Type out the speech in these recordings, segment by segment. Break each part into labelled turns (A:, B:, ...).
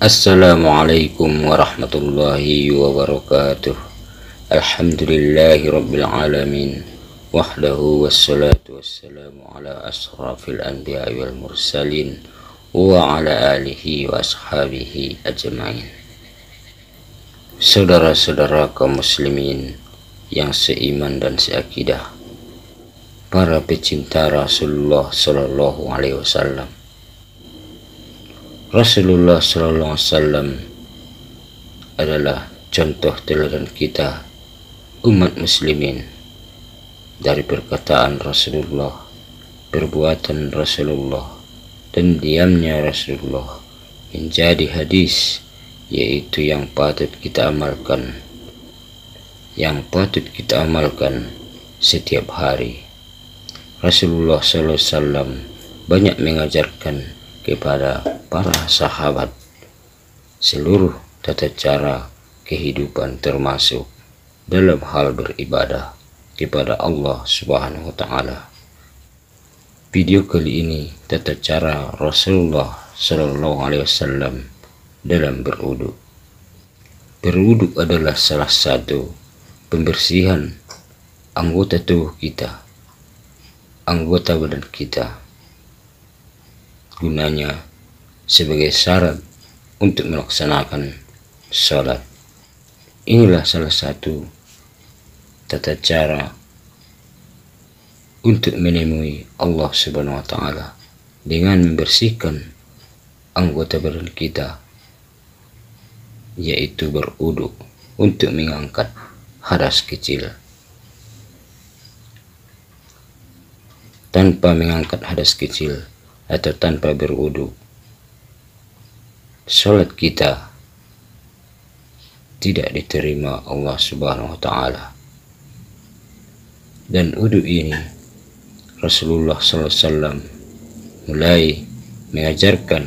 A: Assalamualaikum warahmatullahi wabarakatuh. Alhamdulillahi rabbil alamin. Wahdahu wassalatu wassalamu ala asrafil anbiya wal mursalin wa ala alihi wa ashabihi ajma'in. Saudara-saudara kaum muslimin yang seiman dan seakidah, para pecinta Rasulullah Sallallahu Alaihi Wasallam. Rasulullah Sallallahu Alaihi Wasallam adalah contoh teladan kita umat muslimin. Dari perkataan Rasulullah, perbuatan Rasulullah, dan diamnya Rasulullah menjadi hadis, yaitu yang patut kita amalkan, setiap hari. Rasulullah Sallallahu Alaihi Wasallam banyak mengajarkan kepada para sahabat seluruh tata cara kehidupan, termasuk dalam hal beribadah kepada Allah Subhanahu wa Ta'ala. Video kali ini tata cara Rasulullah Sallallahu Alaihi Wasallam dalam berwudu. Berwudu adalah salah satu pembersihan anggota tubuh kita, anggota badan kita, gunanya sebagai syarat untuk melaksanakan sholat. Inilah salah satu tata cara untuk menemui Allah Subhanahu wa Ta'ala dengan membersihkan anggota badan kita, yaitu berwudu untuk mengangkat hadas kecil. Tanpa mengangkat hadas kecil atau tanpa berwudu, sholat kita tidak diterima Allah Subhanahu wa Ta'ala. Dan wudu ini Rasulullah Sallallahu Alaihi Wasallam mulai mengajarkan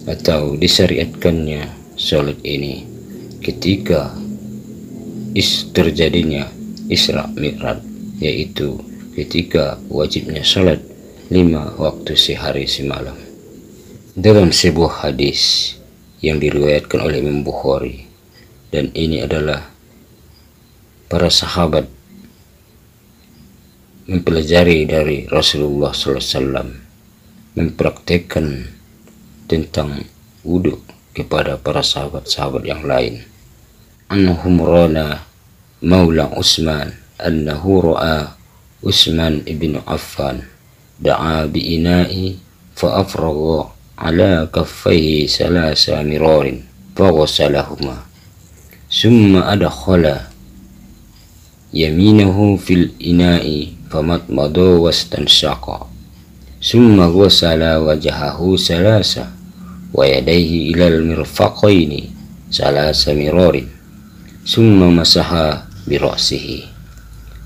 A: atau disyariatkannya sholat ini ketika terjadinya Isra Mi'raj, yaitu ketika wajibnya sholat 5 waktu sehari semalam. Dalam sebuah hadis yang diriwayatkan oleh Imam Bukhari, dan ini adalah para sahabat mempelajari dari Rasulullah SAW, mempraktekkan tentang wudu kepada para sahabat-sahabat yang lain. Annahu Murana Maula Utsman annahu ra'a Utsman ibn Affan da'a bi'ina'i fa'afragha ala kaffaihi salasa mirarin faghasalahuma summa adkhala yaminahu fil ina'i famatmada wastanshaqa summa ghasala wajhahu salasa wa yadayhi ilal mirfaqaini salasa mirarin summa masaha bi ra'sihi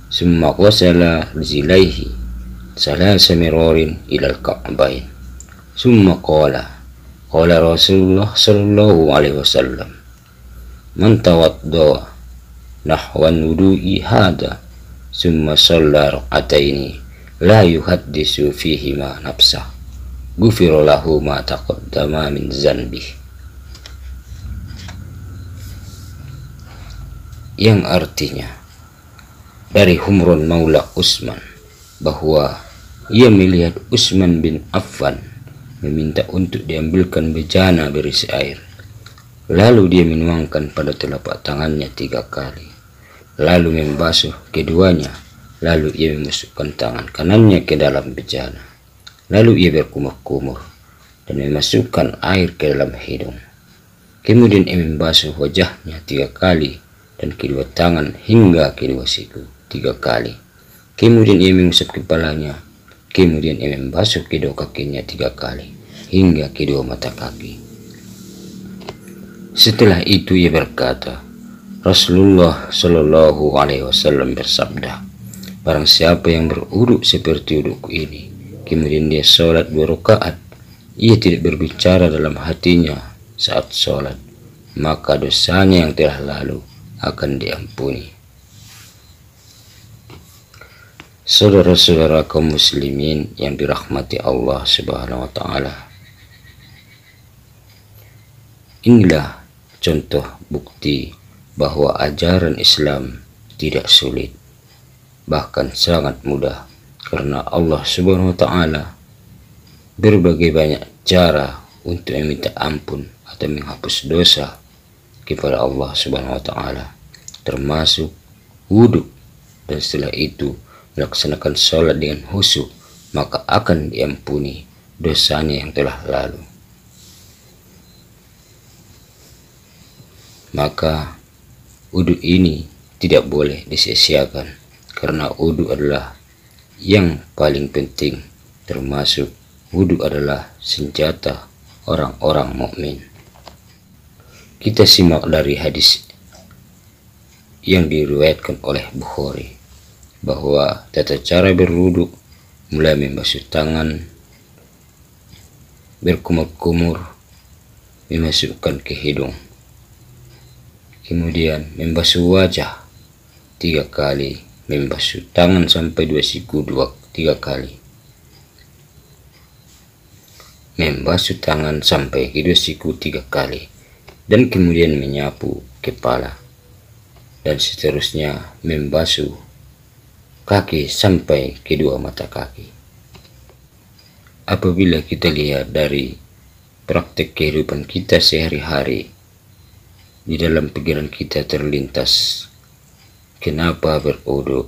A: summa ghasala rijlaihi salasa mirarin ilal ka'bain summa qala Rasulullah Sallallahu Alaihi Wasallam man tawadda nahwan wudu'i hada summa shalla rak'ataini la yuhaddisu fihima nafsah ghufira lahu ma taqaddama min zanbih. Yang artinya dari Humron Maula Utsman bahwa ia melihat Utsman bin Affan meminta untuk diambilkan bejana berisi air. Lalu dia menuangkan pada telapak tangannya 3 kali, lalu membasuh keduanya. Lalu ia memasukkan tangan kanannya ke dalam bejana. Lalu ia berkumur-kumur dan memasukkan air ke dalam hidung. Kemudian ia membasuh wajahnya 3 kali dan kedua tangan hingga kedua siku 3 kali. Kemudian ia mengusap kepalanya. Kemudian ia membasuh kedua kakinya 3 kali hingga kedua mata kaki. Setelah itu ia berkata, Rasulullah Sallallahu Alaihi Wasallam bersabda, barang siapa yang berwudu seperti wuduku ini, kemudian dia sholat 2 rakaat, ia tidak berbicara dalam hatinya saat sholat, maka dosanya yang telah lalu akan diampuni. Saudara-saudara kaum muslimin yang dirahmati Allah Subhanahu wa Ta'ala, Inilah contoh bukti bahwa ajaran Islam tidak sulit, bahkan sangat mudah, karena Allah Subhanahu wa Ta'ala berbagai banyak cara untuk meminta ampun atau menghapus dosa kepada Allah Subhanahu wa Ta'ala, termasuk wudhu, dan setelah itu melaksanakan sholat dengan khusyuk, maka akan diampuni dosanya yang telah lalu. Maka wudhu ini tidak boleh disia-siakan, karena wudhu adalah yang paling penting, termasuk wudhu adalah senjata orang-orang mukmin. Kita simak dari hadis yang diriwayatkan oleh Bukhari bahwa tata cara berwudhu mulai membasuh tangan, berkumur-kumur, memasukkan ke hidung, kemudian membasuh wajah 3 kali, membasuh tangan sampai 2 siku 3 kali, membasuh tangan sampai ke 2 siku 3 kali, dan kemudian menyapu kepala, dan seterusnya membasuh kaki sampai ke 2 mata kaki. Apabila kita lihat dari praktek kehidupan kita sehari-hari, di dalam pikiran kita terlintas, kenapa berwudu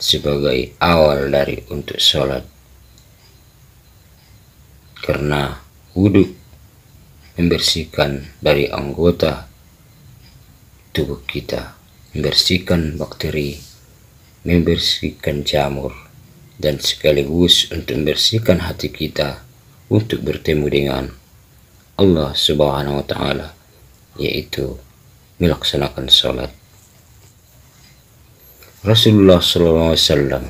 A: sebagai awal dari untuk sholat? Karena wudu membersihkan dari anggota tubuh kita, membersihkan bakteri, membersihkan jamur, dan sekaligus untuk membersihkan hati kita untuk bertemu dengan Allah Subhanahu wa Ta'ala, yaitu melaksanakan sholat. Rasulullah SAW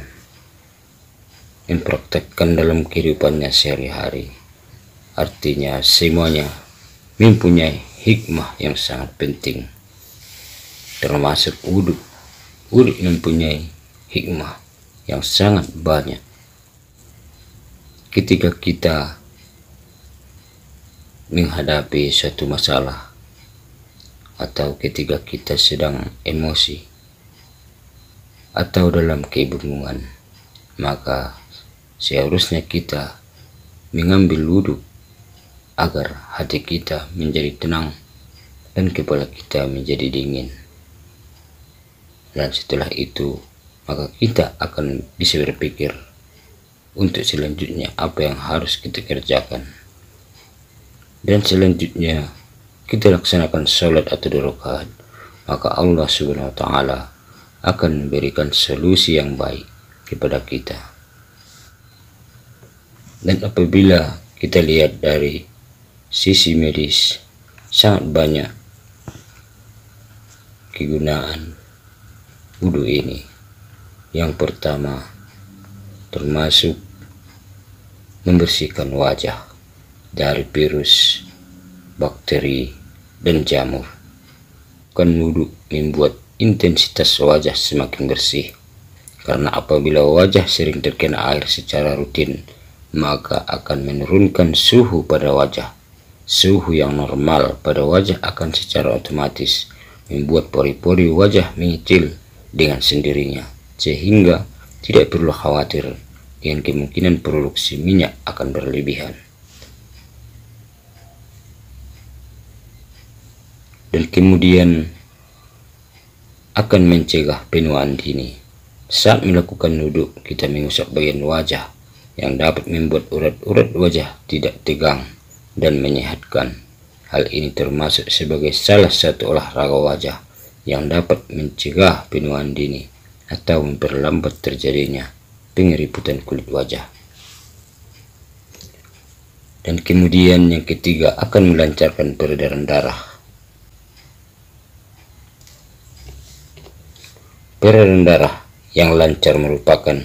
A: mempraktekkan dalam kehidupannya sehari-hari, artinya semuanya mempunyai hikmah yang sangat penting, termasuk wudhu. Wudhu mempunyai hikmah yang sangat banyak. Ketika kita menghadapi suatu masalah, atau ketika kita sedang emosi atau dalam kebingungan, maka seharusnya kita mengambil wudhu agar hati kita menjadi tenang dan kepala kita menjadi dingin. Dan setelah itu maka kita akan bisa berpikir untuk selanjutnya apa yang harus kita kerjakan, dan selanjutnya kita laksanakan sholat atau 2 rakaat, maka Allah Subhanahu wa Ta'ala akan memberikan solusi yang baik kepada kita. Dan apabila kita lihat dari sisi medis, sangat banyak kegunaan wudhu ini. Yang pertama, termasuk membersihkan wajah dari virus, bakteri, dan jamur. Kan wudhu membuat intensitas wajah semakin bersih, karena apabila wajah sering terkena air secara rutin, maka akan menurunkan suhu pada wajah. Suhu yang normal pada wajah akan secara otomatis membuat pori-pori wajah mengecil dengan sendirinya, sehingga tidak perlu khawatir dengan kemungkinan produksi minyak akan berlebihan. Dan kemudian akan mencegah penuaan dini. Saat melakukan wudhu, kita mengusap bagian wajah yang dapat membuat urat-urat wajah tidak tegang dan menyehatkan. Hal ini termasuk sebagai salah satu olahraga wajah yang dapat mencegah penuaan dini atau memperlambat terjadinya pengeriputan kulit wajah. Dan kemudian yang ketiga, akan melancarkan peredaran darah. Peredaran darah yang lancar merupakan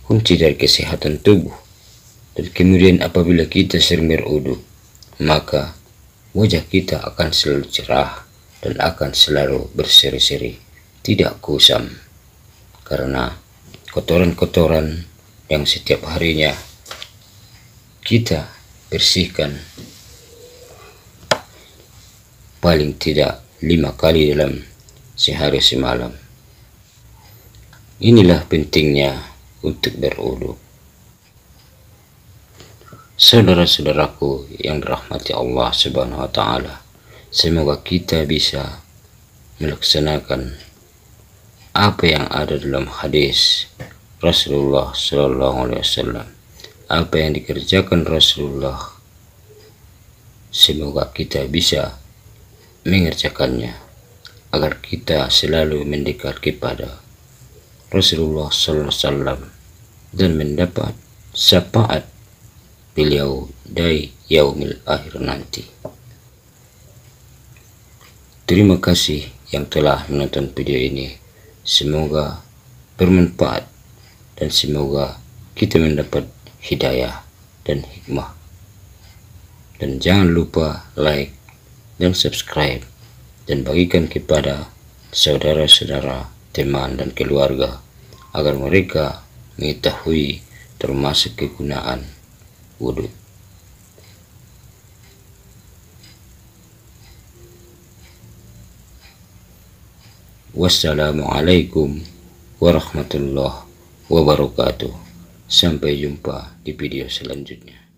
A: kunci dari kesehatan tubuh. Dan kemudian apabila kita sering berwudu, maka wajah kita akan selalu cerah dan akan selalu berseri-seri, tidak kusam, karena kotoran-kotoran yang setiap harinya kita bersihkan paling tidak 5 kali dalam sehari semalam. Inilah pentingnya untuk berwudu. Saudara-saudaraku yang dirahmati Allah Subhanahu wa taala, semoga kita bisa melaksanakan apa yang ada dalam hadis Rasulullah sallallahu alaihi wasallam, apa yang dikerjakan Rasulullah. Semoga kita bisa mengerjakannya agar kita selalu mendekat kepada Rasulullah sallallahu alaihi wasallam dan mendapat syafaat beliau dari yaumil akhir nanti. Terima kasih yang telah menonton video ini. Semoga bermanfaat dan semoga kita mendapat hidayah dan hikmah. Dan jangan lupa like dan subscribe dan bagikan kepada saudara-saudara, teman dan keluarga agar mereka mengetahui termasuk kegunaan wudu. Wassalamualaikum warahmatullahi wabarakatuh. Sampai jumpa di video selanjutnya.